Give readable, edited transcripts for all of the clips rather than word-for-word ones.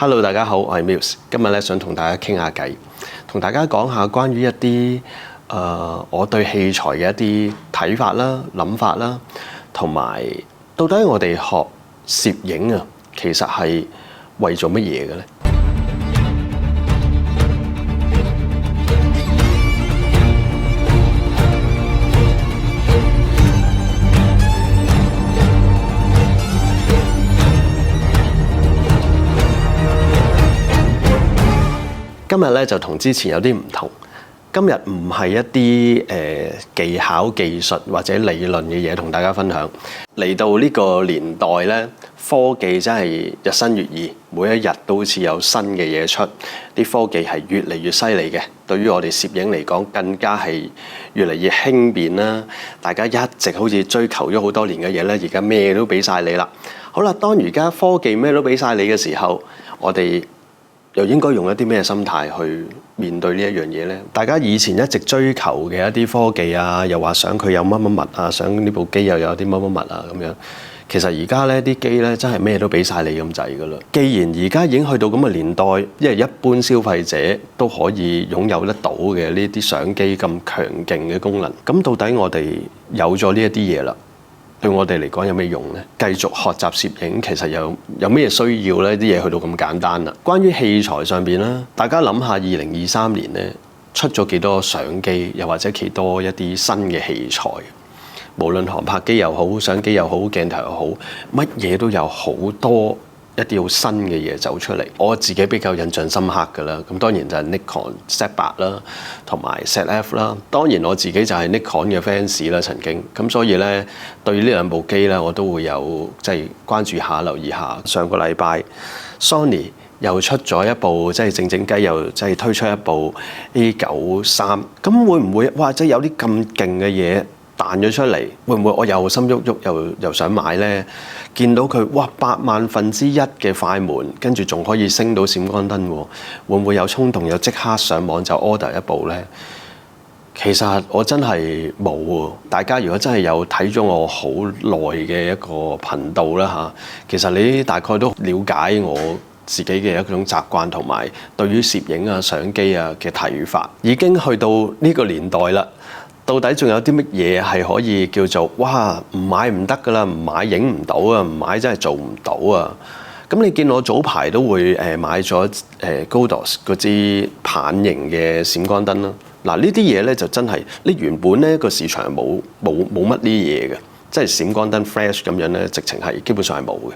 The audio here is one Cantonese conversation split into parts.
Hello， 大家好，我係 Muse。今日咧想同大家傾下偈，同大家講下關於一啲我對器材嘅一啲睇法啦、諗法啦，同埋到底我哋學攝影啊，其實係為咗乜嘢嘅咧？今日咧就同之前有啲唔同。今日唔係一啲技巧、技術或者理論嘅嘢同大家分享。嚟到呢個年代咧，科技真係日新月異，每一日都好似有新嘅嘢出。啲科技係越嚟越犀利嘅，對於我哋攝影嚟講，更加係越嚟越輕便啦。大家一直好似追求咗好多年嘅嘢咧，而家咩都俾晒你啦。好啦，當而家科技咩都俾晒你嘅時候，我哋又應該用一啲咩心態去面對呢一樣嘢呢？大家以前一直追求嘅一啲科技啊，又話想佢有乜乜物啊，想呢部機又有啲乜乜物啊咁樣。其實而家呢啲機呢，真係咩都俾晒你咁滯噶啦。既然而家已經去到咁嘅年代，因為一般消費者都可以擁有得到嘅呢啲相機咁強勁嘅功能，咁到底我哋有咗呢一啲嘢啦，對我哋嚟講有咩用呢？繼續學習攝影其實有咩需要呢？啲嘢去到咁簡單啦。關於器材上邊啦，大家諗下2023年呢出咗幾多相機，又或者幾多一啲新嘅器材，無論航拍機又好、相機又好、鏡頭又好，乜嘢都有好多一啲好新嘅嘢走出嚟。我自己比較印象深刻㗎啦，咁當然就係 Nikon Z8 啦，同埋 ZF 啦。當然我自己就係 Nikon 嘅 fans 啦，曾經咁，所以咧對呢兩部機咧我都會有即係關注下、留意下。上個禮拜 Sony 又出咗一部即係靜靜雞，又即係推出一部 A93，咁會唔會哇？即係有啲咁勁嘅嘢彈咗出嚟，會唔會我又心喐喐又想買呢？見到佢哇1/8嘅快門，跟住仲可以升到閃光燈喎，會唔會有衝動又即刻上網就 order 一部呢？其實我真係冇喎。大家如果真係有睇咗我好耐嘅一個頻道啦嚇，其實你大概都了解我自己嘅一種習慣同埋對於攝影啊、相機啊嘅睇法，已經去到呢個年代啦。到底仲有啲乜嘢係可以叫做哇唔買唔得㗎啦，唔買影唔到啊，唔買真係做唔到啊！咁你見我早排都會買咗Godox 嗰支棒型嘅閃光燈啦。嗱呢啲嘢咧就真係你原本咧個市場冇乜呢啲嘢嘅，即係閃光燈 flash 咁樣咧，直情係基本上係冇嘅。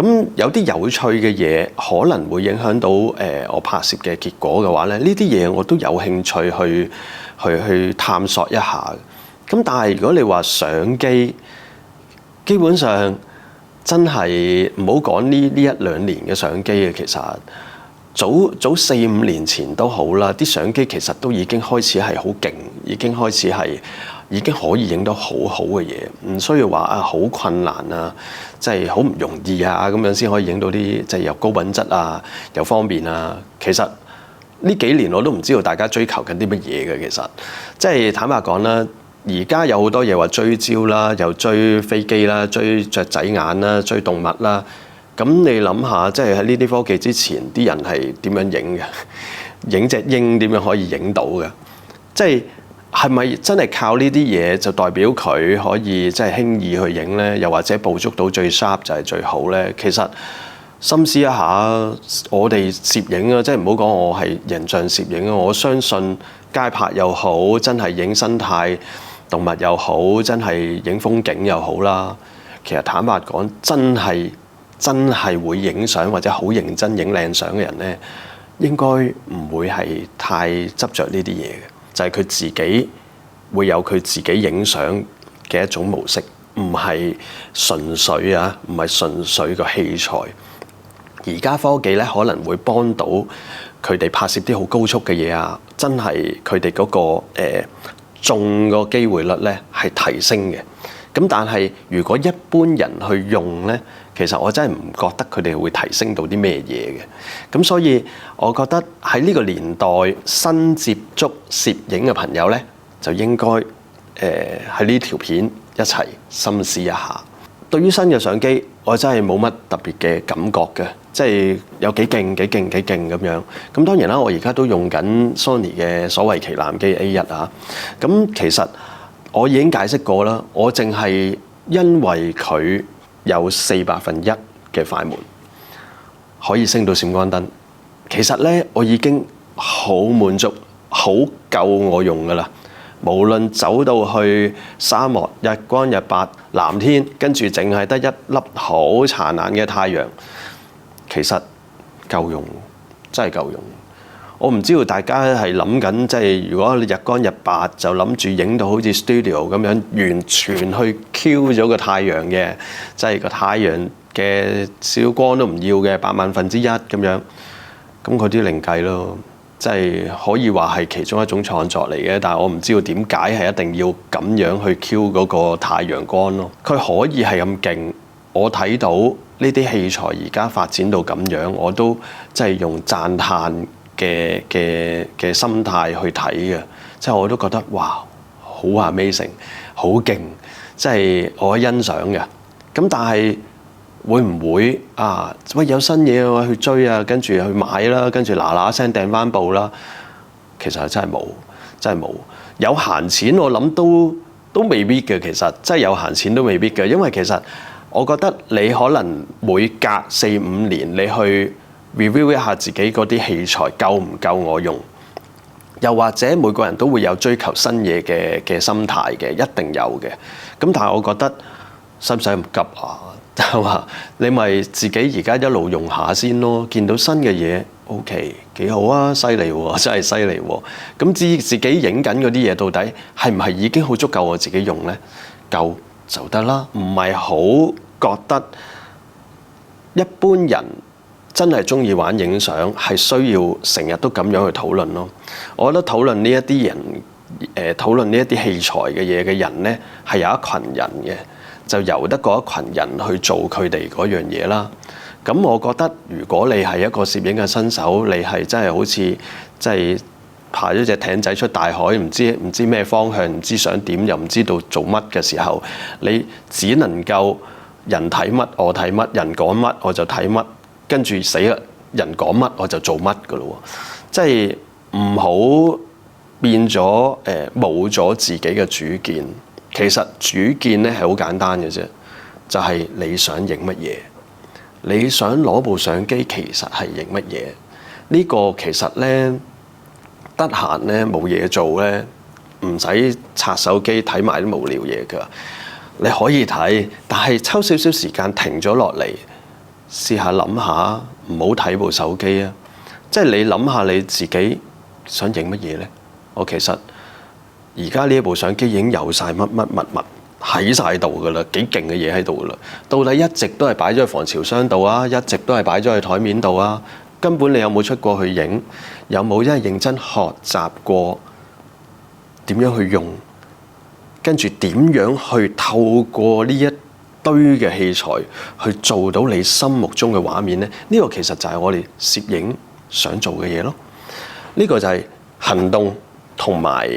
咁有啲有趣嘅嘢可能會影響到我拍攝嘅結果嘅話咧，呢啲嘢我都有興趣去探索一下。咁但係如果你話相機，基本上真係唔好講呢1-2年嘅相機嘅，其實早4-5年前都好啦，啲相機其實都已經開始係好勁，已經可以影到好好嘅嘢，唔需要話啊好困難啊，即係好唔容易啊咁樣先可以影到啲即係又高品質啊又方便啊。其實呢幾年我都唔知道大家追求緊啲乜嘢嘅，其實即係坦白講啦，而家有好多嘢話追焦啦，又追飛機啦，追雀仔眼啦，追動物啦。咁你諗下，即係喺呢啲科技之前，啲人係點樣影嘅？影隻鷹點樣可以影到嘅？即係咪真係靠呢啲嘢就代表佢可以即係輕易去影呢？又或者捕捉到最 sharp 就係最好呢？其實深思一下，我哋攝影啊，即係唔好講我係人像攝影啊，我相信街拍又好，真係影生態動物又好，真係影風景又好啦。其實坦白講，真係會影相或者好認真影靚相嘅人呢，應該唔會係太執着呢啲嘢嘅，就係佢自己會有佢自己影相嘅一種模式，唔係純粹個器材。而家科技咧可能會幫到佢哋拍攝啲好高速嘅嘢啊，真係佢哋嗰個中個機會率咧係提升嘅。咁但係如果一般人去用咧，其實我真係唔覺得佢哋會提升到啲咩嘢嘅。咁所以我覺得喺呢個年代新接觸攝影嘅朋友咧，就應該喺呢條片一齊深思一下。對於新嘅相機，我真係冇乜特別嘅感覺嘅。即係有幾勁咁樣。咁當然啦，我而家都用緊 Sony 嘅所謂旗艦機 A1 啊。咁其實我已經解釋過啦，我淨係因為佢有1/4嘅快門，可以升到閃光燈。其實咧，我已經好滿足，好夠我用噶啦。無論走到去沙漠，日光日白，藍天，跟住淨係得一粒好殘眼嘅太陽，其實夠用，真係夠用。我唔知道大家係諗緊，即係如果你日光日白就諗住影到好似 studio 咁樣，完全去 Q 咗個太陽嘅，即係個太陽嘅少光都唔要嘅1/8000咁樣，咁嗰啲另計咯。即係可以話係其中一種創作嚟嘅，但係我唔知道點解係一定要咁樣去 Q 嗰個太陽光咯。佢可以係咁勁，我睇到呢啲器材而家發展到咁樣，我都即係用讚歎嘅心態去睇嘅。即係我都覺得哇，好 amazing， 好勁，即係我欣賞嘅。咁但係會唔會啊？喂，有新嘢我去追啊，跟住去買啦，跟住嗱聲掟翻部啦。其實真係冇，真係冇。有閒錢我諗都未必嘅。其實真係有閒錢都未必嘅，因為其實我覺得你可能每隔4-5年你去 review 一下自己嗰啲器材夠唔夠我用，又或者每個人都會有追求新嘢嘅心態嘅，一定有嘅。咁但係我覺得使唔使咁急啊？係嘛？你咪自己而家一路用下先咯。見到新嘅嘢 OK 幾好啊，犀利喎，真係犀利喎。咁自己影緊嗰啲嘢到底係唔係已經好足夠我自己用呢？夠就得啦，唔係好覺得一般人真係中意玩影相係需要成日都咁樣去討論咯。我覺得討論呢一啲人討論呢一啲器材嘅嘢嘅人呢，係有一群人嘅。就由得嗰一群人去做佢哋嗰樣嘢啦。咁我覺得，如果你係一個攝影嘅新手，你係真係好似即係爬咗隻艇仔出大海，唔知咩方向，唔知想點，又唔知道做乜嘅時候，你只能夠人睇乜我睇乜，人講乜我就睇乜，跟住死啦！人講乜我就做乜噶咯喎。即係唔好變咗冇咗自己嘅主見。其實主見咧係好簡單嘅啫，就係你想影乜嘢，你想攞部相機，其實係影乜嘢？呢個其實咧得閒咧冇嘢做咧，唔使拆手機睇埋啲無聊嘢㗎。你可以睇，但係抽少少時間停咗落嚟，試下諗下，唔好睇部手機啊！即係你諗下你自己想影乜嘢咧？我其實而家呢一部相機已經有晒乜喺晒度噶啦，幾勁嘅嘢喺度噶啦。到底一直都係擺咗喺防潮箱度啊，一直都係擺咗喺台面度啊？根本你有冇出過去影？有冇真係認真學習過點樣去用？跟住點樣去透過呢一堆嘅器材去做到你心目中嘅畫面呢？呢個其實就係我哋攝影想做嘅嘢咯。呢個就係行動同埋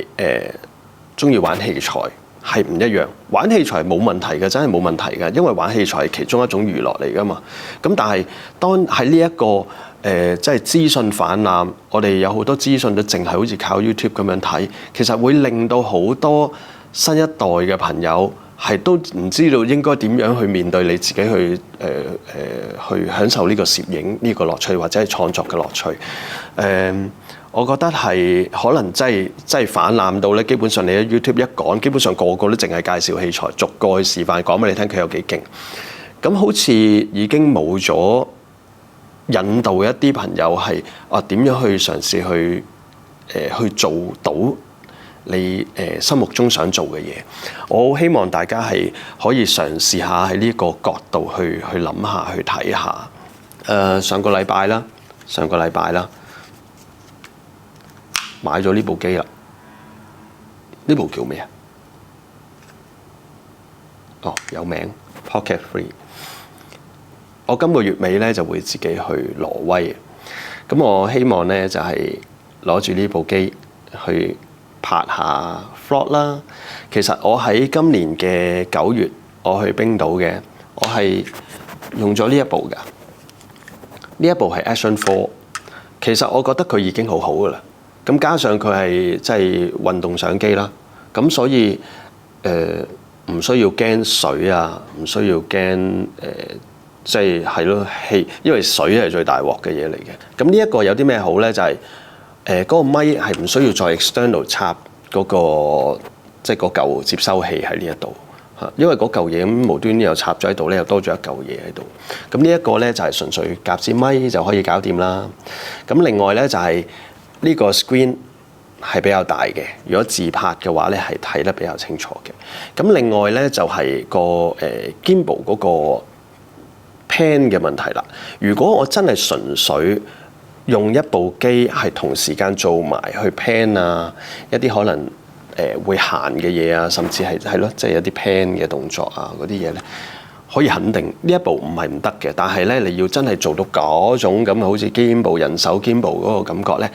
中意玩器材係唔一樣。玩器材冇問題嘅，真係冇問題嘅，因為玩器材係其中一種娛樂嚟㗎嘛。咁但係當喺呢一個即係資訊氾濫，我哋有好多資訊都淨係好似靠 YouTube 咁樣睇，其實會令到好多新一代嘅朋友係都唔知道應該點樣去面對你自己去去享受呢個攝影呢個樂趣，或者係創作嘅樂趣。我覺得係可能真係氾濫到咧，基本上你喺 YouTube 一講，基本上個個都淨係介紹器材，逐個去示範講俾你聽佢有幾勁。咁好似已經冇咗引導一啲朋友係點樣去嘗試去做到你心目中想做嘅嘢。我好希望大家係可以嘗試下喺呢個角度去諗下，去睇下。上個禮拜啦。買咗呢部機啦，呢部叫咩啊？有名 Pocket 3。我今個月尾咧就會自己去挪威，咁我希望咧就係攞住呢部機去拍下 vlog 啦。其實我喺今年嘅9月我去冰島嘅，我係用咗呢一部㗎。呢一部係 Action 4，其實我覺得佢已經好好噶啦。咁加上佢係即係運動相機啦，咁所以唔需要驚水啊，唔需要驚即係咯氣，因為水係最大鑊嘅嘢嚟嘅。咁呢一個有啲咩好咧？就係嗰個咪係唔需要再 external 插嗰個即係嗰嚿接收器喺呢一度嚇，因為嗰嚿嘢咁無端端又插咗喺度咧，又多咗一嚿嘢喺度。咁呢一個咧就係純粹夾支咪就可以搞掂啦。咁另外咧就係呢個 screen 係比較大嘅，如果自拍嘅話咧係睇得比較清楚嘅。咁另外咧就係個gimbal 嗰個 pan 嘅問題啦。如果我真係純粹用一部機係同時間做埋去 pan 啊，一啲可能會行嘅嘢啊，甚至係咯，即係有啲 pan 嘅動作啊嗰啲嘢咧，可以肯定呢一部唔係唔得嘅。但係咧，你要真係做到嗰種咁好似 gimbal 人手 gimbal 嗰個感覺咧，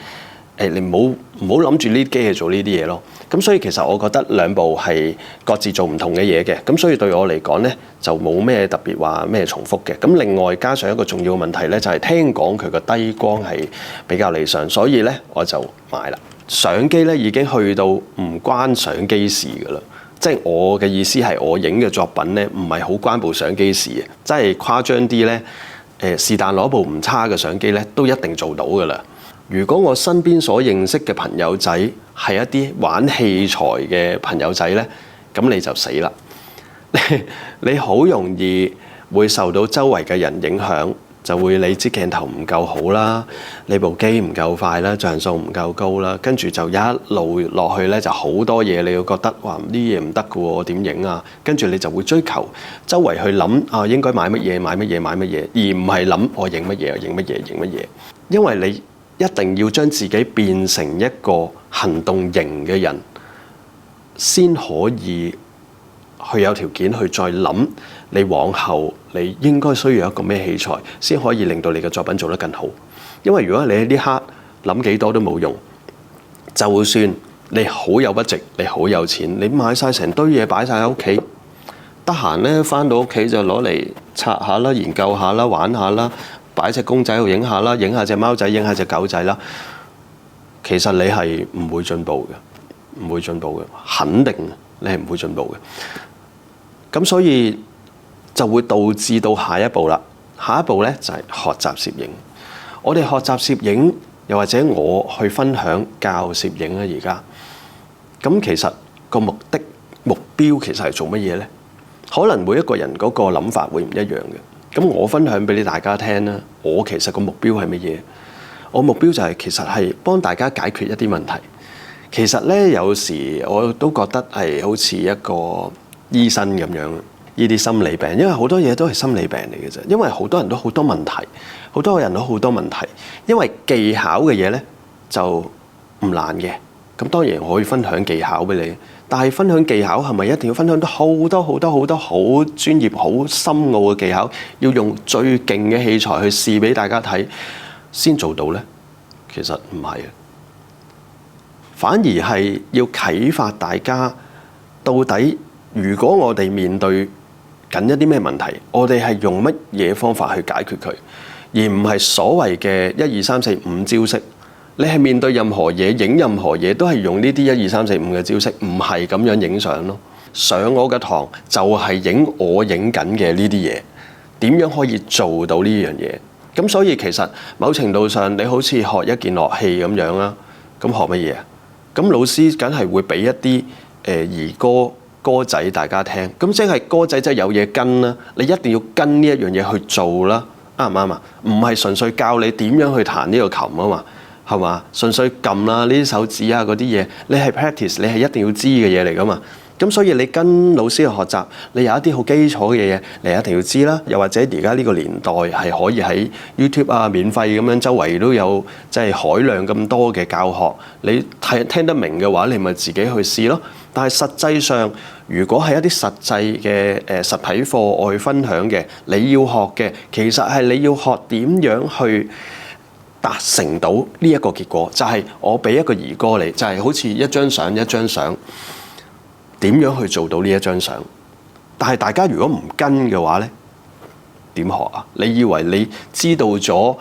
你唔好諗住呢啲機去做呢啲嘢咯。咁所以其實我覺得兩部係各自做唔同嘅嘢嘅。咁所以對我嚟講咧，就冇咩特別話咩重複嘅。咁另外加上一個重要嘅問題咧，就係聽講佢個低光係比較理想，所以咧我就買啦。相機咧已經去到唔關相機事㗎啦，即係我嘅意思係我影嘅作品咧唔係好關部相機事嘅，即係誇張啲咧，是但攞部唔差嘅相機咧都一定做到㗎啦。如果我身邊所認識嘅朋友仔係一啲玩器材嘅朋友仔咧，咁你就死啦！你好容易會受到周圍嘅人影響，就會你支鏡頭唔夠好啦，你部機唔夠快啦，像素唔夠高啦，跟住就一路落去咧，就好多嘢你會覺得哇，呢嘢唔得㗎喎，我點影啊？跟住你就會追求周圍去諗啊，應該買乜嘢買乜嘢買乜嘢，而唔係諗我影乜嘢影乜嘢影乜嘢，因為你一定要將自己變成一個行動型嘅人，先可以去有條件去再諗你往後你應該需要一個咩器材，先可以令到你嘅作品做得更好。因為如果你喺呢刻諗幾多都冇用，就算你好有budget，你好有錢，你買晒成堆嘢擺晒喺屋企，得閒咧返到屋企就攞嚟拆下啦、研究下啦、玩下啦。擺隻公仔喺度影下啦，影下隻貓仔，影下隻狗仔啦。其實你係唔會進步嘅，唔會進步嘅，肯定你係唔會進步嘅。咁所以就會導致到下一步啦。下一步咧就係學習攝影。我哋學習攝影，又或者我去分享教攝影啦。而家咁其實個目標其實係做乜嘢咧？可能每一個人嗰個諗法會唔一樣嘅。咁我分享俾你大家聽啦。我其實個目標係乜嘢？我目標就係其實係幫大家解決一啲問題。其實咧有時我都覺得係好似一個醫生咁樣，呢啲心理病，因為好多嘢都係心理病嚟嘅啫。因為好多人都好多問題，好多人都好多問題。因為技巧嘅嘢咧就唔難嘅。咁當然我可以分享技巧俾你。但係分享技巧係咪一定要分享到好多好專業、好深奧嘅技巧？要用最勁嘅器材去試俾大家睇先做到呢？其實唔係，反而係要啟發大家，到底如果我哋面對緊一啲咩問題，我哋係用乜嘢方法去解決佢，而唔係所謂嘅1、2、3、4、5招式。你係面對任何嘢，影任何嘢都係用呢啲1、2、3、4、5嘅招式，唔係咁樣影相咯。上我嘅堂就係影我影緊嘅呢啲嘢，點樣可以做到呢樣嘢？咁所以其實某程度上，你好似學一件樂器咁樣啦。咁學乜嘢啊？咁老師梗係會俾一啲兒歌仔大家聽。咁即係歌仔真係有嘢跟啦，你一定要跟呢一樣嘢去做啦，啱唔啱啊？唔係純粹教你點樣去彈呢個琴啊嘛。係嘛？純粹撳啦，呢啲手指啊嗰啲嘢，你係 practice，你係一定要知嘅嘢嚟噶嘛。咁所以你跟老師去學習，你有一啲好基礎嘅嘢，你一定要知啦。又或者而家呢個年代係可以喺 YouTube 啊免費咁樣，周圍都有即係海量咁多嘅教學。你聽得明嘅話，你咪自己去試咯。但係實際上，如果係一啲實際嘅實體課我去分享嘅，你要學嘅其實係你要學點樣去達成到呢一個結果，就係我俾一個兒歌你，就係好似一張相一張相，點樣去做到呢一張相？但係大家如果唔跟嘅話呢，點學啊？你以為你知道咗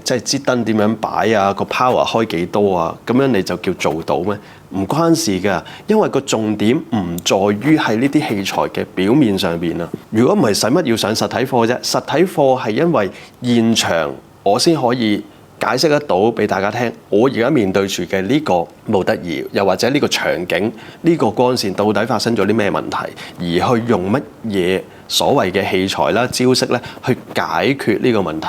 即係支燈點樣擺啊，個 power 開幾多啊？咁樣你就叫做到咩？唔關事㗎，因為個重點唔在於喺呢啲器材嘅表面上邊啊。如果唔係，使乜要上實體課啫？實體課係因為現場我先可以解釋得到俾大家聽，我而家面對住嘅呢個模特兒，又或者呢個場景，呢個光線到底發生咗啲咩問題，而去用乜嘢所謂嘅器材啦、招式咧去解決呢個問題，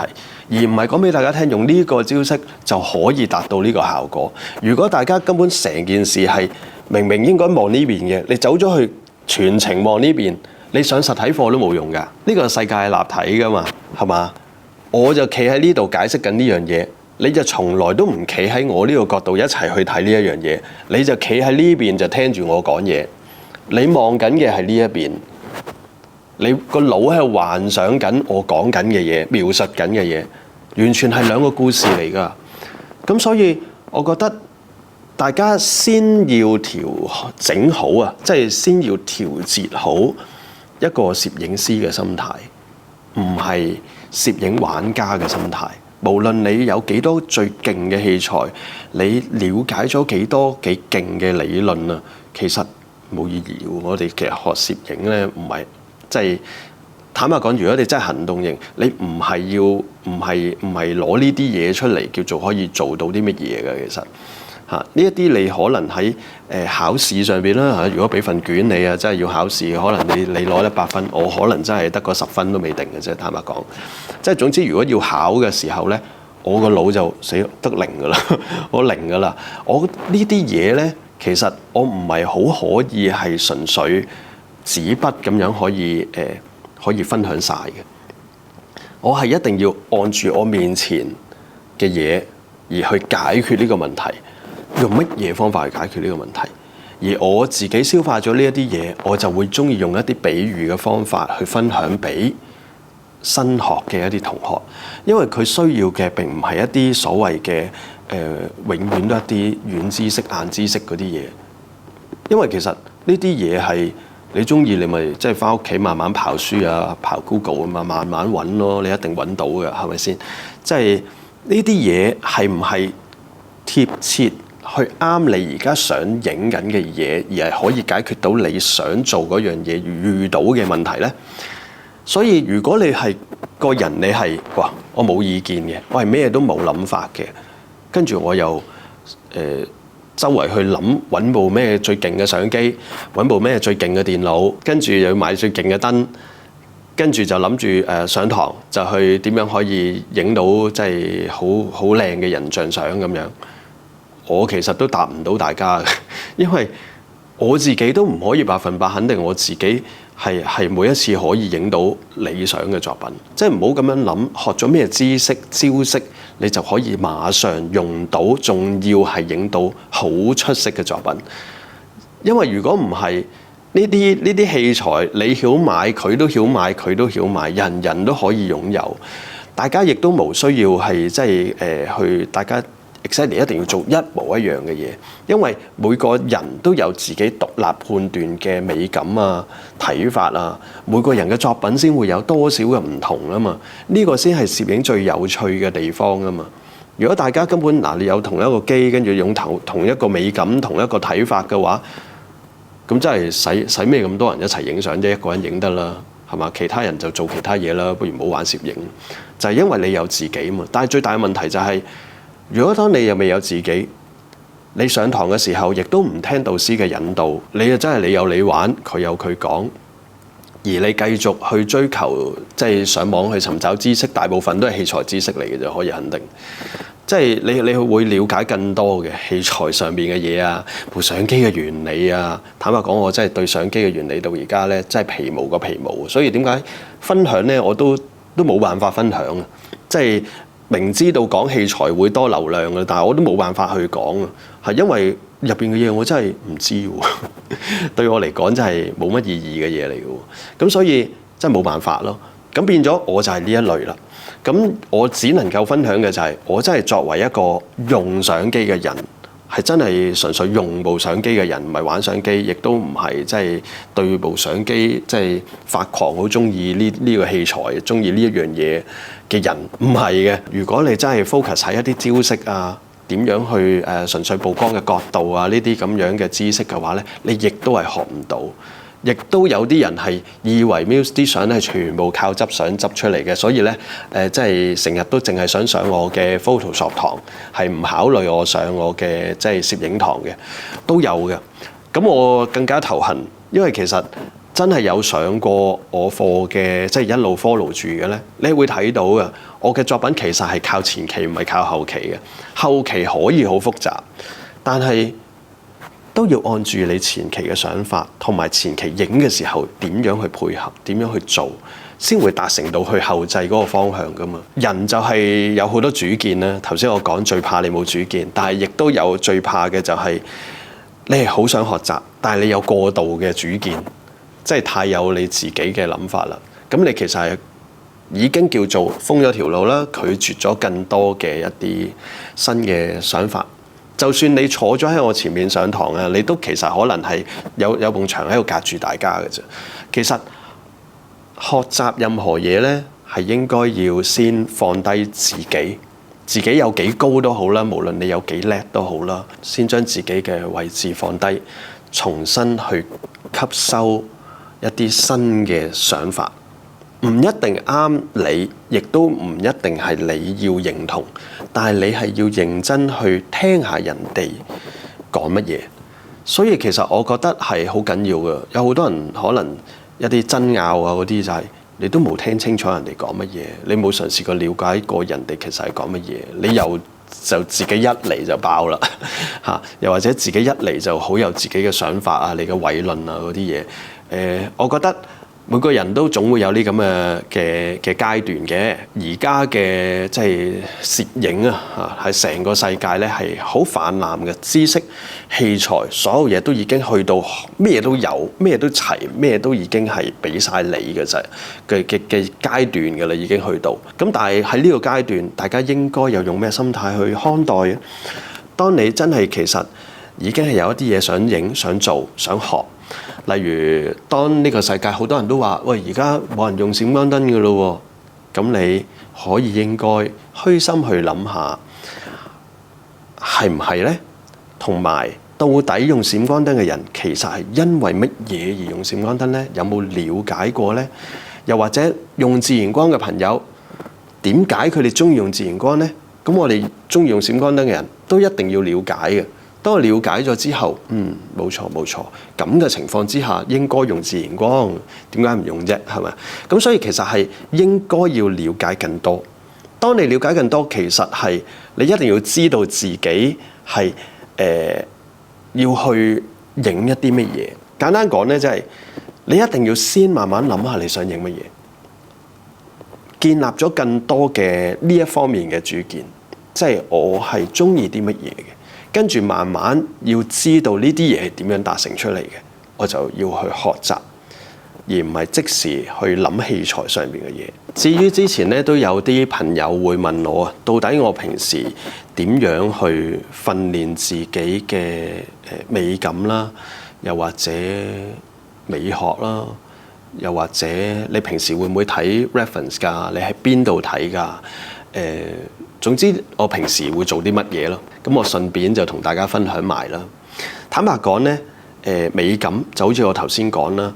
而唔係講俾大家聽用呢個招式就可以達到呢個效果。如果大家根本成件事係明明應該望呢邊嘅，你走咗去全程望呢邊，你上實體課都冇用㗎。呢個世界係立體㗎嘛，係嘛？我就企喺呢度解釋緊呢樣嘢，你就從來都唔企喺我呢個角度一齊去睇呢一樣嘢，你就企喺呢邊就聽住我講嘢。你望緊嘅係呢一邊，你個腦喺度幻想緊我講緊嘅嘢，描述緊嘅嘢，完全係兩個故事嚟㗎。咁所以我覺得大家先要調整好啊，即係先要調節好一個攝影師嘅心態，唔係攝影玩家嘅心態。無論你有幾多最勁嘅器材，你了解咗幾多幾勁嘅理論啊，其實冇意義。我哋其實學攝影咧，唔係即係坦白講，如果你真係行動型，你唔係攞呢啲嘢出嚟叫做可以做到啲乜嘢嘅。其實呢一啲你可能喺考試上邊啦嚇，如果俾份卷你啊，真係要考試，可能你攞100分，我可能真係得個10分都未定嘅啫。坦白講，即係總之，如果要考嘅時候咧，我個腦就死得零㗎啦，我零㗎啦。我呢啲嘢咧，其實我唔係好可以係純粹紙筆咁樣可以分享晒嘅。我係一定要按住我面前嘅嘢而去解決呢個問題。用乜嘢方法去解決呢個問題？而我自己消化咗呢一啲嘢，我就會鍾意用一啲比喻嘅方法去分享俾新學嘅一啲同學，因為佢需要嘅並唔係一啲所謂嘅永遠都一啲軟知識、硬知識嗰啲嘢，因為其實呢啲嘢係你鍾意，你咪即係返屋企慢慢刨書啊、刨 Google 啊嘛，慢慢揾咯，你一定揾到嘅，係咪先？即係呢啲嘢係唔係貼切去啱你而家想影緊嘅嘢，而係可以解決到你想做嗰樣嘢遇到嘅問題呢？所以如果你係個人，你係哇，我冇意見嘅，我係咩都冇諗法嘅，跟住我又周圍去諗揾部咩最勁嘅相機，揾部咩最勁嘅電腦，跟住又要買最勁嘅燈，跟住就諗住上堂就去點樣可以影到即係好靚嘅人像相咁樣。我其實都答唔到大家嘅，因為我自己都唔可以100%肯定我自己係每一次可以影到理想嘅作品。即係唔好咁樣諗，學咗咩知識招式，你就可以馬上用到，仲要係影到好出色嘅作品。因為如果唔係呢啲器材，你曉買，佢都曉買，佢都曉買，人人都可以擁有。大家亦都無需要係即係去大家。exactly 一定要做一模一樣嘅嘢，因為每個人都有自己獨立判斷嘅美感啊、睇法啊，每個人嘅作品先會有多少嘅唔同啊嘛，呢個先係攝影最有趣嘅地方啊嘛。如果大家根本你有同一個機，跟住用同一個美感、同一個睇法嘅話，咁真係使咩咁多人一齊影相啫？一個人影得啦，係嘛？其他人就做其他嘢啦，不如唔好玩攝影。就係因為你有自己嘛。但係最大嘅問題就係，如果當你又未有自己，你上堂嘅時候亦都唔聽導師嘅引導，你就真係你有你玩，佢有佢講，而你繼續去追求即係上網去尋找知識，大部分都係器材知識嚟嘅，就可以肯定。即係你會了解更多嘅器材上面嘅嘢啊，部相機嘅原理啊。坦白講，我真係對相機嘅原理到而家咧，真係皮毛個皮毛。所以點解分享咧，我都冇辦法分享啊，即係。明知道講器材會多流量嘅，但係我都冇辦法去講啊，係因為入邊嘅嘢我真係唔知喎，對我嚟講真係冇乜意義嘅嘢嚟嘅喎，咁所以真係冇辦法咯。咁變咗我就係呢一類啦。咁我只能夠分享嘅就係，我真係作為一個用相機嘅人，係真係純粹用部相機嘅人，唔係玩相機，亦都唔係即係對部相機即係發狂，好中意呢個器材，中意呢一樣嘢嘅人，唔係嘅。如果你真係 focus 喺一啲招式啊，點樣去純粹曝光嘅角度啊，呢啲咁樣嘅知識嘅話咧，你亦都係學唔到。亦都有啲人係以為 Muse 啲相咧係全部靠執相執出嚟嘅，所以咧即係成日都淨係想上我嘅 Photoshop 堂，係唔考慮我上我嘅即係攝影堂嘅，都有嘅。咁我更加頭痕，因為其實真係有上過我課嘅，即係一路 follow 住嘅咧，你會睇到嘅。我嘅作品其實係靠前期，唔係靠後期嘅。後期可以好複雜，但係都要按住你前期嘅想法，同埋前期影嘅時候點樣去配合，點樣去做，先會達成到去後製嗰個方向噶嘛。人就係有好多主見啦。頭先我講最怕你冇主見，但係亦都有最怕嘅就係你係好想學習，但係你有過度嘅主見，即係太有你自己嘅諗法啦。咁你其實係已經叫做封咗條路啦，拒絕咗更多嘅一啲新嘅想法。就算你坐咗喺我前面上堂啊，你都其實可能係有埲牆喺度隔住大家嘅啫。其實學習任何嘢咧，係應該要先放低自己，自己有幾高都好啦，無論你有幾叻都好啦，先將自己嘅位置放低，重新去吸收一啲新嘅想法。唔一定啱你，亦都唔一定係你要認同，但係你係要認真去聽下人哋講乜嘢。所以其實我覺得係好緊要嘅。有好多人可能一啲爭拗啊嗰啲就係你都冇聽清楚人哋講乜嘢，你冇嘗試過了解過人哋其實係講乜嘢，你又就自己一嚟就爆啦嚇，又或者自己一嚟就好有自己嘅想法啊，你嘅偉論啊嗰啲嘢。我覺得每個人都總會有呢咁嘅階段嘅。而家嘅即係攝影啊，係成個世界咧係好泛濫嘅知識、器材，所有嘢都已經去到咩都有，咩都齊，咩都已經係俾晒你嘅啫嘅階段嘅啦，已經去到。咁但係喺呢個階段，大家應該有用咩心態去看待嘅？當你真係其實已經係有一啲嘢想影、想做、想學。例如，當呢個世界好多人都話：喂，而家冇人用閃光燈嘅咯喎，咁你可以應該虛心去諗下，係唔係呢？同埋，到底用閃光燈嘅人其實係因為乜嘢而用閃光燈呢？有冇了解過呢？又或者用自然光嘅朋友，點解佢哋中意用自然光呢？咁我哋中意用閃光燈嘅人都一定要了解嘅。當我了解咗之後，冇錯，咁嘅情況之下應該用自然光，點解唔用啫？係咪？咁所以其實係應該要了解更多。當你了解更多，其實係你一定要知道自己係要去影一啲乜嘢。簡單講咧，即係你一定要先慢慢諗下你想影乜嘢，建立咗更多嘅呢一方面嘅主見，即係我係中意啲乜嘢嘅。跟住慢慢要知道呢啲嘢係點樣達成出嚟嘅，我就要去學習，而唔係即時去諗器材上面嘅嘢。至於之前咧都有啲朋友會問我啊，到底我平時點樣去訓練自己嘅美感啦，又或者美學啦，又或者你平時會唔會睇 reference 㗎？你喺邊度睇㗎？總之我平時會做啲乜嘢咯，咁我順便就同大家分享埋啦。坦白講咧，美感就好似我頭先講啦，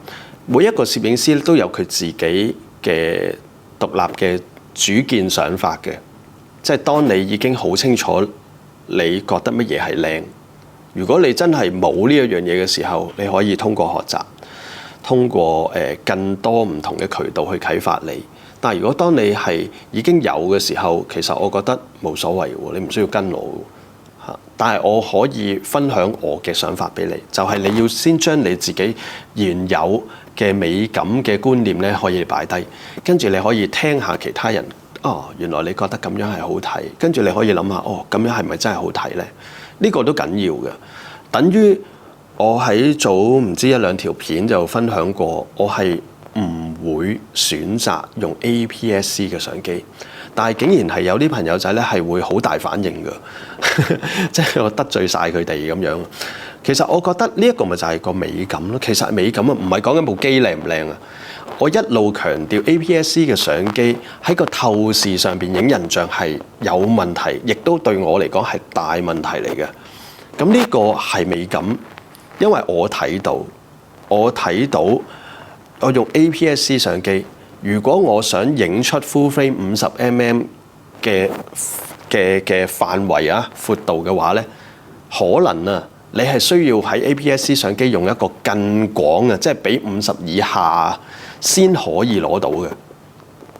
每一個攝影師都有佢自己嘅獨立嘅主見想法嘅，即係當你已經好清楚你覺得乜嘢係靚，如果你真係冇呢一樣嘢嘅時候，你可以通過學習，通過更多唔同嘅渠道去啟發你。但係如果當你係已經有嘅時候，其實我覺得冇所謂喎，你唔需要跟我嚇。但係我可以分享我嘅想法俾你，就係你要先將你自己原有嘅美感嘅觀念咧，可以擺低，跟住你可以聽下其他人，原來你覺得咁樣係好睇，跟住你可以諗下，咁樣係咪真係好睇咧？呢個都緊要嘅。等於我喺早唔知一兩條片就分享過，我係唔會選擇用 APS-C 嘅相機，但係竟然係有啲朋友仔咧係會好大反應㗎，即係我得罪晒佢哋咁樣。其實我覺得呢一個咪就係個美感咯。其實美感啊，唔係講緊部機靚唔靚啊。我一路強調 APS-C 嘅相機喺個透視上邊影人像係有問題，亦都對我嚟講係大問題嚟嘅。咁呢個係美感，因為我睇到我用 APS-C 相機，如果我想影出 full frame 50mm 嘅範圍啊闊度嘅話咧，可能啊你係需要喺 APS-C 相機用一個更廣啊，即係比50以下先可以攞到嘅。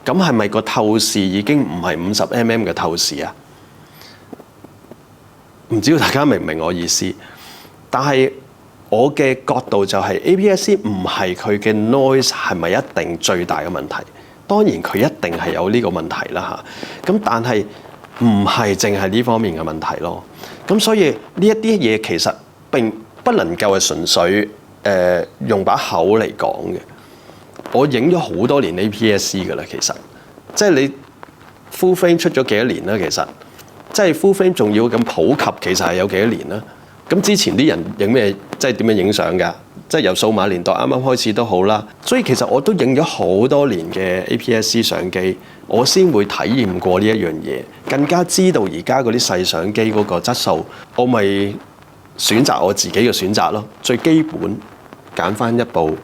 咁係咪個透視已經唔係50mm 嘅透視啊？唔知道大家明唔明我意思？但係我嘅角度就係 APS-C 唔係佢嘅 noise 係咪一定最大嘅問題？當然佢一定係有呢個問題啦嚇。咁但係唔係淨係呢方面嘅問題咯。咁所以呢一啲嘢其實並不能夠係純粹用把口嚟講嘅。我影咗好多年 APS-C 㗎啦，其實即係你 full frame 出咗幾多年啦？其實即係 full frame 仲要咁普及，其實係有幾多年啦？咁之前啲人影咩？即係點樣影相㗎？即係由數碼年代啱啱開始都好啦。所以其實我都影咗好多年嘅 APS-C 相機，我先會體驗過呢一樣嘢，更加知道而家嗰啲細相機嗰個質素，我咪選擇我自己嘅選擇咯。最基本揀翻一部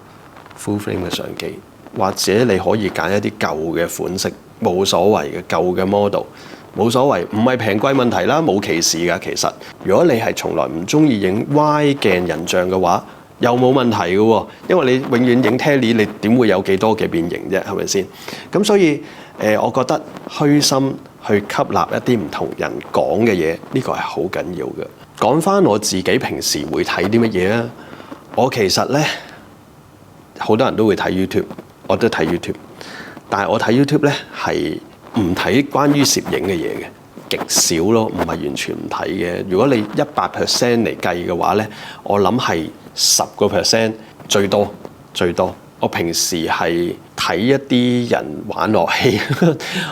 full frame 嘅相機，或者你可以揀一啲舊嘅款式，冇所謂嘅舊嘅 model。冇所謂，唔係平貴問題啦，冇歧視㗎。其實，如果你係從來唔中意影歪鏡人像嘅話，又冇問題嘅喎，因為你永遠影 Tele，你點會有幾多嘅變形啫？係咪先？咁所以我覺得虛心去吸納一啲唔同人講嘅嘢，呢個係好緊要嘅。講翻我自己平時會睇啲乜嘢啊？我其實咧好多人都會睇 YouTube， 我都睇 YouTube， 但係我睇 YouTube 咧係唔睇關於攝影嘅嘢嘅，極少咯，唔係完全唔睇嘅。如果你100% 嚟計嘅話咧，我諗係10% 最多最多。我平時係睇一啲人玩樂器，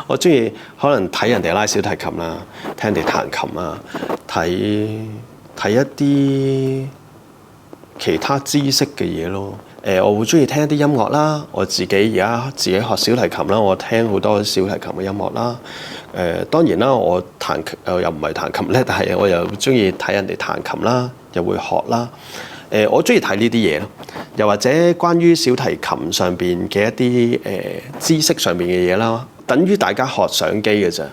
我中意可能睇人哋拉小提琴啦，聽人哋彈琴啊，睇一啲其他知識嘅嘢咯。我會中意聽一啲音樂啦。我自己而家自己學小提琴啦，我聽好多小提琴嘅音樂啦。當然啦，我彈又唔係彈琴咧，但係我又中意睇人哋彈琴啦，又會學啦。我中意睇呢啲嘢咯，又或者關於小提琴上邊嘅一啲知識上邊嘅嘢啦，等於大家學相機嘅啫。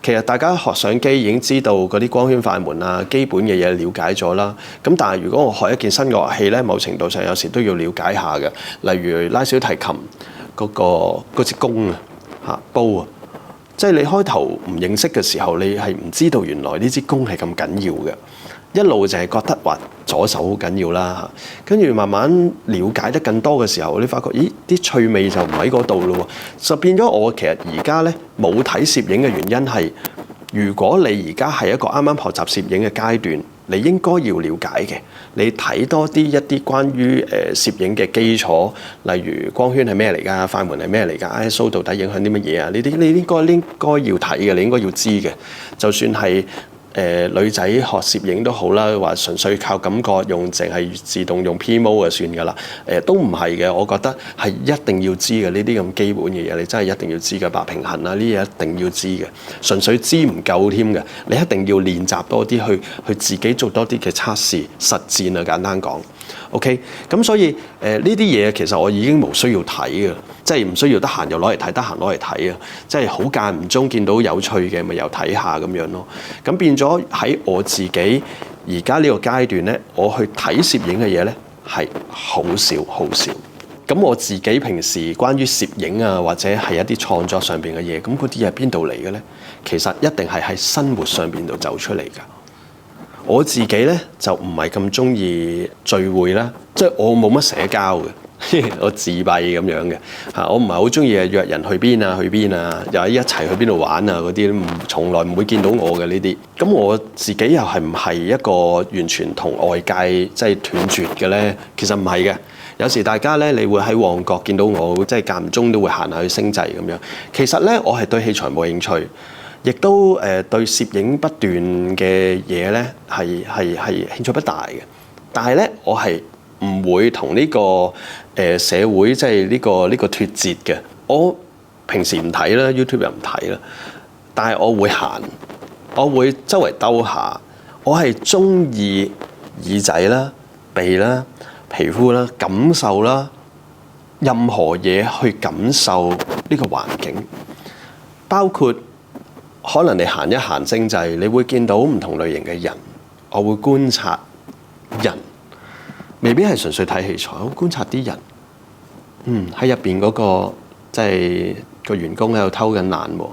其實大家學相機已經知道嗰啲光圈快門啊，基本嘅嘢了解咗啦。咁但係如果我學一件新嘅樂器咧，某程度上有時都要了解下嘅。例如拉小提琴嗰支弓啊，嚇煲啊，即係你開頭唔認識嘅時候，你係唔知道原來呢支弓係咁緊要嘅。一路就係覺得話左手好緊要啦，跟住慢慢了解得更多嘅時候，你發覺咦啲趣味就唔喺嗰度咯喎，就變咗我其實而家咧冇睇攝影嘅原因係，如果你而家係一個啱啱學習攝影嘅階段，你應該要了解嘅，你睇多啲一啲關於攝影嘅基礎，例如光圈係咩嚟㗎，快門係咩嚟㗎，ISO 到底影響啲乜嘢啊？呢啲你應該要睇嘅，你應該要知嘅，就算係。女仔學攝影都好啦，話純粹靠感覺淨係自動用 P-mode 就算㗎啦。都唔係嘅，我覺得係一定要知嘅呢啲咁基本嘅嘢，你真係一定要知嘅，白平衡啊呢啲嘢一定要知嘅。純粹知唔夠添嘅，你一定要練習多啲去自己做多啲嘅測試實戰啊，簡單講。OK， 咁所以呢啲嘢其實我已經無需要睇嘅，即係唔需要得閒又攞嚟睇，得閒攞嚟睇啊！即係好間唔中見到有趣嘅，咪又睇下咁樣咯。咁變咗喺我自己而家呢個階段咧，我去睇攝影嘅嘢咧係好少好少。咁我自己平時關於攝影啊，或者係一啲創作上邊嘅嘢，咁嗰啲係邊度嚟嘅咧？其實一定係喺生活上邊度走出嚟㗎。我自己咧就唔係咁中意聚會啦，即係我冇乜社交嘅，我自閉咁樣嘅嚇。我唔係好中意約人去邊啊，又係一齊去邊度玩啊嗰啲，從來唔會見到我嘅呢啲。咁我自己又係唔係一個完全同外界即係斷絕嘅咧？其實唔係嘅，有時大家咧，你會喺旺角見到我，即係間唔中都會行下去星際咁樣。其實咧，我係對器材冇興趣，亦都對攝影不斷嘅嘢咧係興趣不大嘅。但係咧，我係唔會同呢個社會即係呢個脫節嘅。我平時唔睇啦 ，YouTube 又唔睇啦，但係我會行，我會周圍兜下。我係中意耳仔啦、鼻啦、皮膚啦、感受啦，任何嘢去感受呢個環境，包括可能你行一行星際，你會見到唔同類型嘅人。我會觀察人，未必係純粹睇器材，我會觀察啲人。喺入邊嗰個即係個員工喺度偷緊懶喎。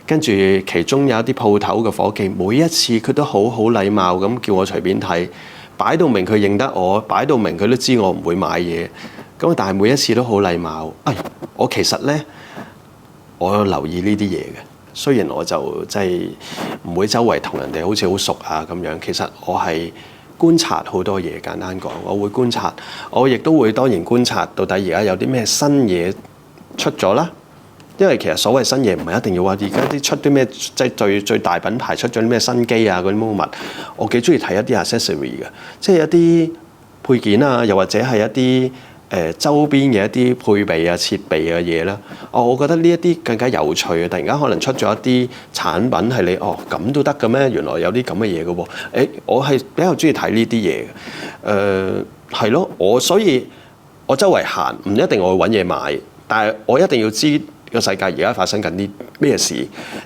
跟住其中有一啲鋪頭嘅夥計，每一次佢都好禮貌咁叫我隨便睇，擺到明佢認得我，擺到明佢都知我唔會買嘢。咁但係每一次都好禮貌。我其實呢，我有留意呢啲嘢嘅。雖然我就即係唔會周圍同人哋好似好熟啊咁樣，其實我係觀察好多嘢。簡單講，我會觀察，我亦都會當然觀察到底而家有啲咩新嘢出咗啦。因為其實所謂新嘢唔係一定要話而家啲出啲咩，即係最大品牌出咗啲咩新機啊嗰啲乜物，我幾中意睇一啲 accessory 嘅，即係一啲配件啊，又或者係一啲周邊嘅一啲配備啊設備嘅嘢啦。我覺得呢一啲更加有趣嘅。突然間可能出咗一啲產品係你咁都得嘅咩？原來有啲咁嘅嘢嘅喎。我係比較中意睇呢啲嘢嘅。係咯，所以我周圍行唔一定我會揾嘢買，但係我一定要知個世界而家發生緊啲咩事，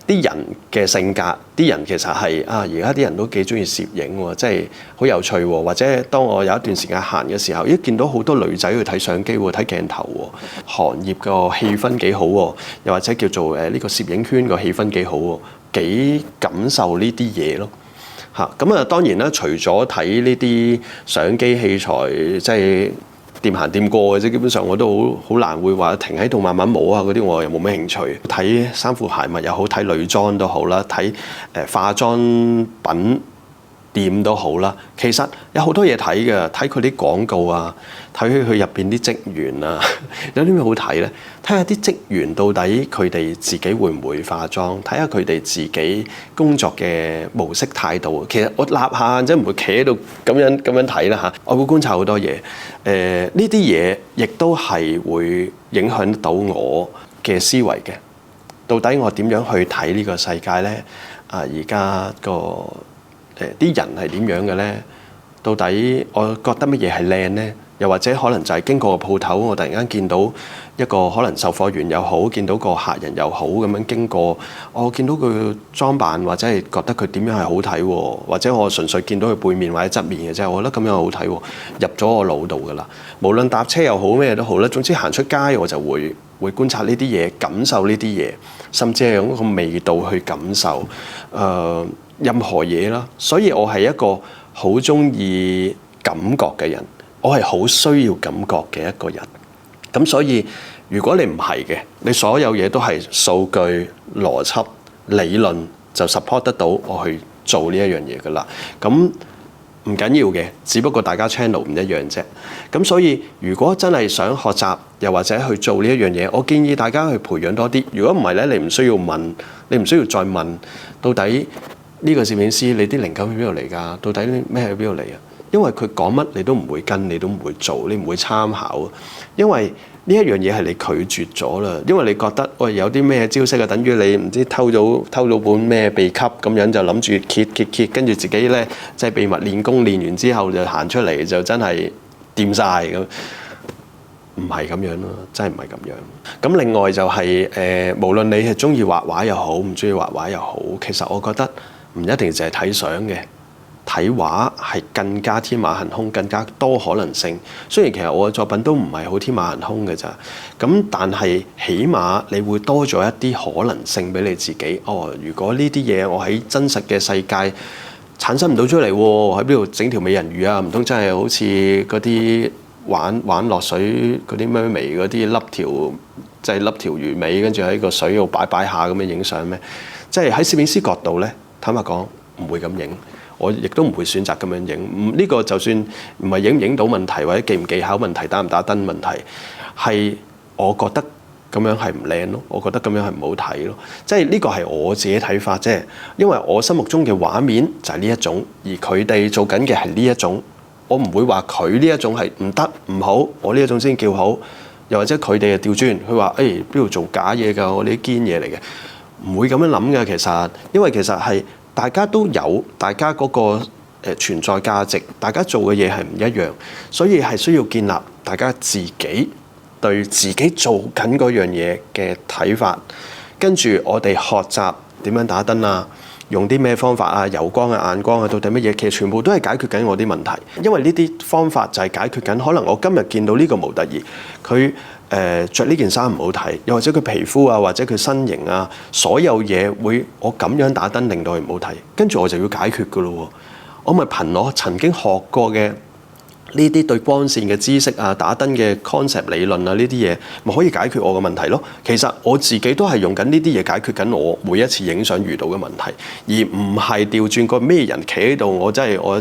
啲人嘅性格，啲人其實係而家啲人都幾中意攝影喎，即係好有趣喎。或者當我有一段時間行嘅時候，見到好多女仔去睇相機喎，睇鏡頭喎，行業個氣氛幾好喎，又或者叫做呢個攝影圈個氣氛幾好喎，幾感受呢啲嘢咯。咁啊，當然啦，除咗睇呢啲相機器材，即係掂行掂過嘅啫，基本上我都好難會話停喺度慢慢摸啊嗰啲，我又冇咩興趣。睇衫褲鞋襪又好，睇女裝都好啦，睇化妝品店都好啦。其實有好多嘢睇嘅，睇佢啲廣告啊，睇佢入邊啲職員啊，有啲咩好睇咧？睇下啲職員到底佢哋自己會唔會化妝，睇下佢哋自己工作嘅模式態度。其實我立下即係唔會企喺度咁樣睇啦嚇。我會觀察好多嘢。呢啲嘢亦都係會影響到我嘅思維嘅。到底我點樣去睇呢個世界咧？而家個啲人係點樣嘅咧？到底我覺得乜嘢係靚咧？又或者可能就係經過個鋪頭，我突然間見到一個可能售貨員又好，見到個客人又好咁樣經過，我見到佢裝扮或者係覺得佢點樣係好睇喎，或者我純粹見到佢背面或者側面嘅啫，我覺得咁樣好睇喎，入咗我腦度㗎啦。無論搭車又好咩都好啦，總之行出街我就會觀察呢啲嘢，感受呢啲嘢，甚至係用一個味道去感受任何嘢啦。所以我係一個好中意感覺嘅人。我係好需要感覺嘅一個人，咁所以如果你唔係嘅，你所有嘢都係數據、邏輯、理論就 support 得到我去做呢一樣嘢㗎啦。咁唔緊要嘅，只不過大家 channel 唔一樣啫。咁所以如果真係想學習，又或者去做呢一樣嘢，我建議大家去培養多啲。如果唔係咧，你唔需要問，你唔需要再問到底呢個攝影師你啲靈感喺邊度嚟㗎？到底咩喺邊度嚟啊？因為佢講乜你都唔會跟，你都唔會做，你唔會參考，因為呢一樣嘢係你拒絕咗啦。因為你覺得有啲咩招式啊，等於你唔知偷到本咩秘笈咁樣，就諗住揭，跟住自己咧即係秘密練功，練完之後就行出嚟就真係掂晒咁，唔係咁樣咯，真係唔係咁樣。咁另外就係無論你係中意畫畫又好，唔中意畫畫又好，其實我覺得唔一定淨係睇相嘅。睇畫係更加天馬行空，更加多可能性。雖然其實我嘅作品都唔係好天馬行空嘅咋，咁但係起碼你會多咗一啲可能性俾你自己。如果呢啲嘢我喺真實嘅世界產生唔到出嚟喎，喺邊度整條美人魚啊？唔通真係好似嗰啲玩落水嗰啲咩眉嗰啲即係笠條魚尾，跟住喺個水度擺下咁樣影相咩？即係喺攝影師角度咧，坦白講唔會咁影。我亦都唔會選擇咁樣影。呢個就算唔係影唔影到問題，或者技唔技巧問題，打唔打燈問題，係我覺得咁樣係唔靚咯，我覺得咁樣係唔好睇咯。即係呢個係我自己睇法啫，因為我心目中嘅畫面就係呢一種，而佢哋做緊嘅係呢一種。我唔會話佢呢一種係唔得唔好，我呢一種先叫好。又或者佢哋係調轉，佢話邊度做假嘢㗎？我哋啲堅嘢嚟嘅，唔會咁樣諗嘅。其實，因為其實係大家都有大家嗰個存在價值，大家做嘅嘢係唔一樣，所以係需要建立大家自己對自己做緊嗰樣嘢嘅睇法，跟住我哋學習點樣打燈啊，用啲咩方法啊，柔光啊、眼光啊，到底乜嘢？其實全部都係解決緊我啲問題，因為呢啲方法就係解決緊。可能我今日見到呢個模特兒，佢著呢件衫唔好睇，又或者佢皮膚啊，或者佢身形啊，所有嘢會我咁樣打燈令到佢唔好睇，跟住我就要解決㗎咯喎。我咪憑我曾經學過嘅呢啲對光線嘅知識啊、打燈嘅 concept 理論啊，呢啲嘢咪可以解決我嘅問題咯。其實我自己都係用緊呢啲嘢解決緊我每一次影相遇到嘅問題，而唔係調轉個咩人企喺度，我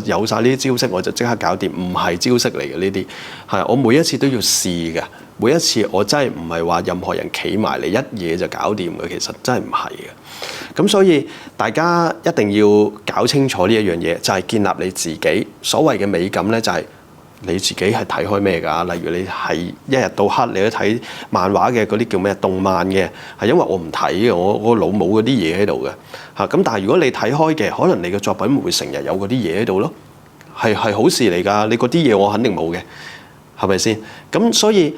有晒呢啲招式我就即刻搞掂，唔係招式嚟嘅呢啲，係我每一次都要試嘅。每一次我真係唔係話任何人企埋嚟一嘢就搞掂嘅，其實真係唔係嘅。咁所以大家一定要搞清楚呢一樣嘢，就係建立你自己所謂嘅美感呢，就係你自己係睇開咩㗎？例如你係一日到黑你都睇漫畫嘅嗰啲叫咩動漫嘅，係因為我唔睇嘅，我腦冇嗰啲嘢喺度嘅嚇。咁但係如果你睇開嘅，可能你嘅作品會成日有嗰啲嘢喺度咯，係好事嚟㗎。你嗰啲嘢我肯定冇嘅，係咪先？咁所以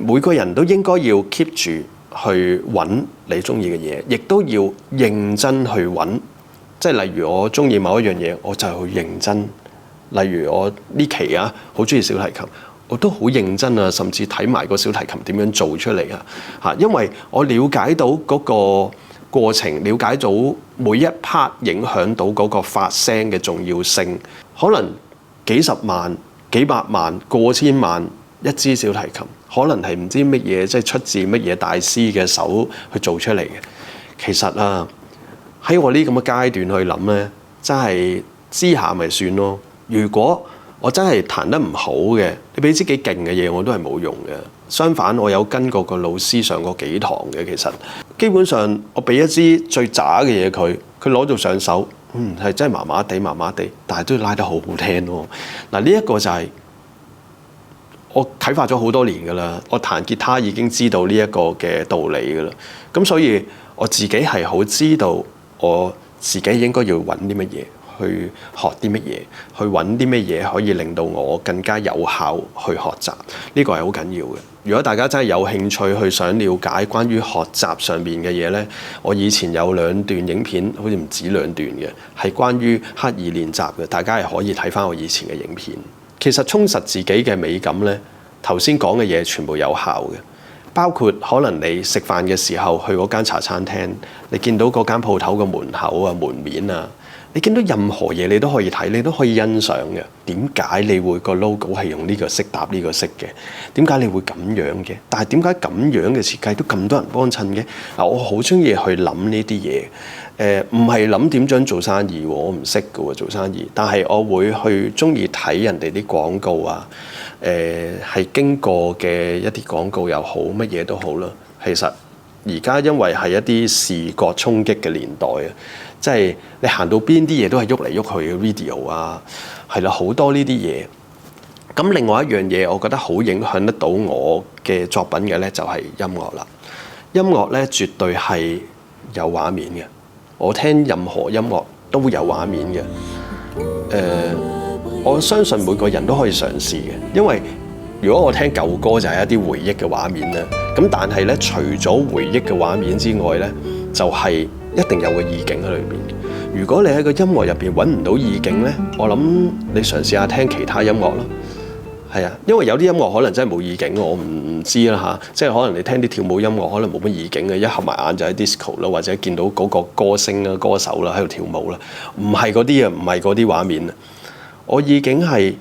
每個人都應該要 keep 住去揾你中意嘅嘢，亦都要認真去揾。即係例如我中意某一樣嘢，我就去認真。例如我呢期啊，好中意小提琴，我都好認真啊，甚至睇埋個小提琴點樣做出嚟啊嚇，因為我了解到嗰個過程，了解到每一 part 影響到嗰個發聲嘅重要性，可能幾十萬、幾百萬、過千萬一支小提琴，可能係唔知乜嘢，即係出自乜嘢大師嘅手去做出嚟嘅。其實啊，喺我呢咁嘅階段去諗咧，真係知下咪算咯。如果我真係彈得唔好嘅，你俾支幾勁嘅嘢我都係冇用嘅。相反，我有跟過個老師上過幾堂嘅，其實基本上我俾一支最渣嘅嘢佢攞到上手，係真係麻麻地，但係都拉得好好聽咯。嗱，呢一個就係我啟發咗好多年㗎啦。我彈吉他已經知道呢一個嘅道理㗎啦。咁所以我自己係好知道我自己應該要揾啲乜嘢。去學啲乜嘢，去揾啲乜嘢可以令到我更加有效去學習，呢個係好緊要嘅。如果大家真係有興趣去想了解關於學習上面嘅嘢呢，我以前有2段影片，好似唔止2段嘅，係關於刻意練習嘅，大家係可以睇翻我以前嘅影片。其實充實自己嘅美感呢，頭先講嘅嘢全部有效嘅，包括可能你食飯嘅時候去嗰間茶餐廳，你見到嗰間鋪頭嘅門口啊、門面啊。你見到任何嘢，你都可以睇，你都可以欣賞嘅。點解你會個 logo 係用呢個色搭呢個色嘅？點解你會咁樣嘅？但係點解咁樣嘅設計都咁多人幫襯嘅？嗱，我好中意去諗呢啲嘢。唔係諗點樣做生意喎，我唔識㗎喎做生意。但係我會去中意睇人哋啲廣告啊。係經過嘅一啲廣告又好，乜嘢都好啦。其實而家因為係一啲視覺衝擊嘅年代啊。即係你行到邊啲嘢都係喐嚟喐去嘅 video 啊，係啦，好多呢啲嘢。咁另外一樣嘢，我覺得好影響得到我嘅作品嘅咧，就係音樂啦。音樂咧絕對係有畫面嘅，我聽任何音樂都有畫面嘅。我相信每個人都可以嘗試嘅，因為如果我聽舊歌就係一啲回憶嘅畫面啦。咁但係咧，除咗回憶嘅畫面之外咧，就係一定有個意境喺裏邊。如果你喺個音樂入邊揾唔到意境呢，我諗你嘗試下聽其他音樂咯。係啊，因為有啲音樂可能真係冇意境，我唔知啦嚇。即係可能你聽啲跳舞音樂，可能冇乜意境嘅，一合埋眼就係 disco 啦，或者見到嗰個歌星啊、歌手啦喺度跳舞啦，唔係嗰啲啊，唔係嗰啲畫面啊。我意境係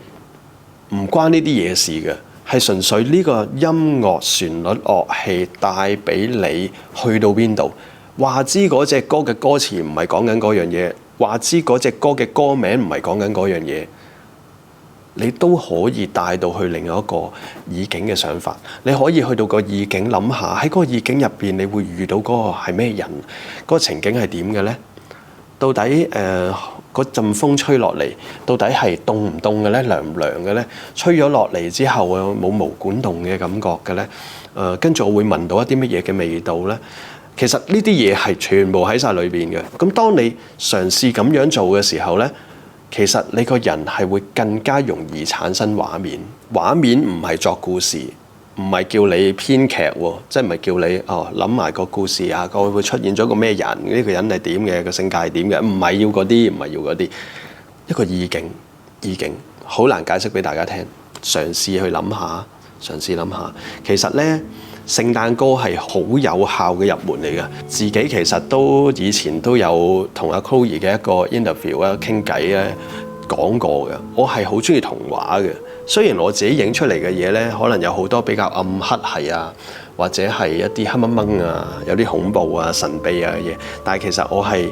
唔關呢啲嘢事嘅，係純粹呢個音樂旋律樂器帶俾你去到邊度。話知嗰隻歌嘅歌詞唔係講緊嗰樣嘢，話知嗰隻歌嘅歌名唔係講緊嗰樣嘢，你都可以帶到去另一個意境嘅想法。你可以去到個意境諗下，喺嗰個意境入邊，你會遇到嗰個係咩人？嗰個情景係點嘅呢？到底嗰陣風吹落嚟，到底係凍唔凍嘅呢？涼唔涼嘅呢？吹咗落嚟之後冇毛管動嘅感覺嘅呢？跟住我會聞到一啲乜嘢嘅味道呢？其實呢啲嘢係全部喺晒裏邊嘅。咁當你嘗試咁樣做嘅時候呢，其實你個人係會更加容易產生畫面。畫面唔係作故事，唔係叫你編劇喎，即係唔係叫你諗埋個故事啊，個會出現咗個咩人？呢個人係點嘅？個性格係點嘅？唔係要嗰啲，唔係要嗰啲。一個意境好難解釋俾大家聽。嘗試去諗下，其實呢，聖誕歌係好有效嘅入門嚟嘅。自己其實都以前都有同阿 Chloe 嘅一個 interview 啊，傾偈咧講過嘅。我係好中意童話嘅，雖然我自己影出嚟嘅嘢咧，可能有好多比較暗黑係啊，或者係一啲黑掹掹啊，有啲恐怖啊、神秘啊嘅嘢，但係其實我係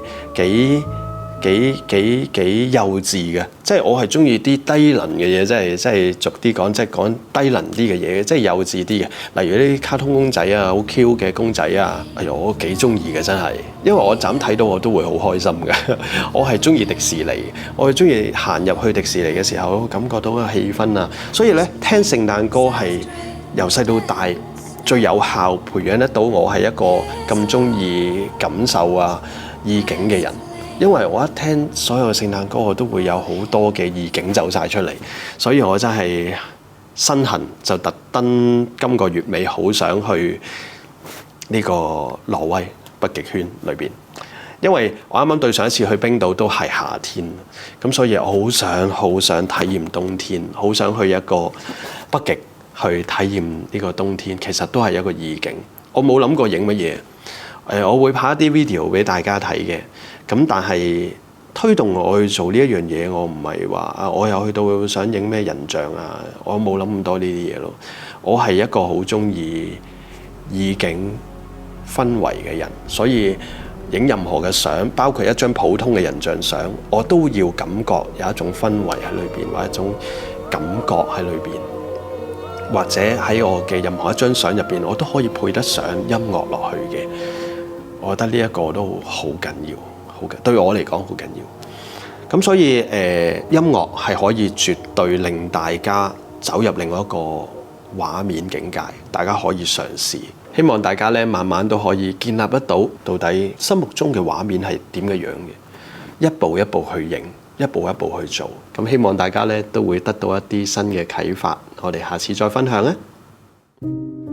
幾幼稚嘅，即係我係中意啲低能嘅嘢，即係俗啲講，即係講低能啲嘅嘢，即係幼稚啲嘅。例如啲卡通公仔啊，好 Q 嘅公仔啊，哎呀，我幾中意嘅真係，因為我就咁睇到我都會好開心嘅。我係中意迪士尼，我係中意行入去迪士尼嘅時候，感覺到個氣氛啊。所以咧，聽聖誕歌係由細到大最有效培養得到我係一個咁中意感受啊意境嘅人。因為我一聽所有嘅聖誕歌，我都會有好多嘅意境走晒出嚟，所以我真係身痕就特登今個月尾好想去呢個挪威北極圈裏邊，因為我啱啱對上一次去冰島都係夏天，咁所以我好想體驗冬天，好想去一個北極去體驗呢個冬天，其實都係一個意境。我冇諗過影乜嘢，我會拍一啲 video 俾大家睇嘅。咁但係推動我去做呢一樣嘢，我唔係話我又去到想影咩人像啊，我冇諗咁多呢啲嘢咯。我係一個好中意意境氛圍嘅人，所以影任何嘅相，包括一張普通嘅人像相，我都要感覺有一種氛圍喺裏邊，或者一種感覺喺裏邊，或者喺我嘅任何一張相入邊，我都可以配得上音樂落去嘅。我覺得呢一個都好緊要。對我嚟講好緊要，咁所以音樂係可以絕對令大家走入另外一個畫面境界，大家可以嘗試。希望大家咧慢慢都可以建立得到底心目中嘅畫面係點嘅樣嘅，一步一步去影，一步一步去做。咁希望大家咧都會得到一啲新嘅啟發。我哋下次再分享咧。